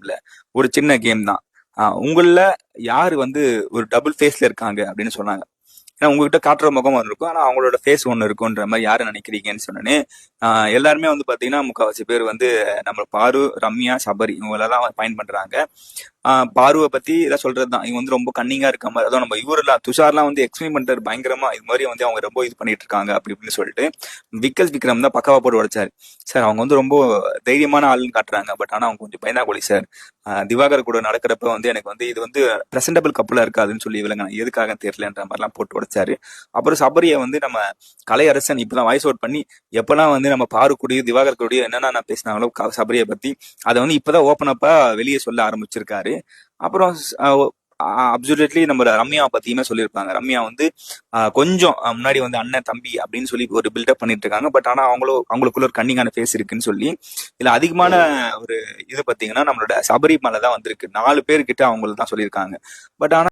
இல்ல. ஒரு சின்ன கேம் தான். உங்கள யாரு வந்து ஒரு டபுள் ஃபேஸ்ல இருக்காங்க அப்படின்னு சொன்னாங்க. ஏன்னா உங்ககிட்ட காட்டுற முகம் ஒன்று இருக்கும், ஆனா அவங்களோட ஃபேஸ் ஒன்று இருக்குன்ற மாதிரி யாரை நினைக்கிறீங்கன்னு சொன்னோன்னே எல்லாருமே வந்து பாத்தீங்கன்னா முக்கால்வாசி பேர் வந்து நம்ம பாரு, ரம்யா, சபரி இவங்களெல்லாம் பாயிண்ட் பண்றாங்க. பாருவை பத்தி இதான் சொல்றதுதான், இவங்க வந்து ரொம்ப கன்னிங்கா இருக்க மாதிரி, அதுவும் நம்ம இவரெல்லாம் துஷார்லாம் வந்து எக்ஸ்பெரிமெண்டர் பயங்கரமா இது மாதிரி வந்து அவங்க ரொம்ப இது பண்ணிட்டு இருக்காங்க அப்படி இப்படின்னு சொல்லிட்டு விக்ரம் தான் பக்காவா போட்டு உடைச்சாரு. சார் அவங்க வந்து ரொம்ப தைரியமான ஆளுன்னு காட்டுறாங்க, பட் ஆனா அவங்க கொஞ்சம் பயந்தாங்கோலி சார். திவாகர் கூட நடக்கிறப்ப வந்து எனக்கு வந்து இது வந்து பிரசன்டபிள் கப்பலா இருக்காதுன்னு சொல்லி இவங்க எதுக்காக தெரியலன்ற மாதிரிலாம் போட்டு உடைச்சாரு. அப்புறம் சபரியை வந்து நம்ம கலையரசன் இப்பதான் வாய்ஸ் அவுட் பண்ணி எப்பெல்லாம் வந்து நம்ம பாரு கூடிய திவாகர் கூடிய என்னென்ன பேசினாங்களோ சபரியை பத்தி அதை வந்து இப்பதான் ஓப்பன் அப்பா வெளியே சொல்ல ஆரம்பிச்சிருக்காரு. அப்புறம் அப்சல்யூட்லி நம்ம ரம்யாவை பத்தியுமே சொல்லியிருப்பாங்க. ரம்யா வந்து கொஞ்சம் முன்னாடி வந்து அண்ணன் தம்பி அப்படின்னு சொல்லி ஒரு பில்டப் பண்ணிட்டு இருக்காங்க, பட் ஆனா அவங்களுக்குள்ள ஒரு கன்னிங்கான ஃபேஸ் இருக்குன்னு சொல்லி இதுல அதிகமான ஒரு இது பாத்தீங்கன்னா நம்மளோட சபரி மேலதான் வந்திருக்கு. 4 பேர்கிட்ட அவங்களுக்கு தான் சொல்லியிருக்காங்க. பட் ஆனா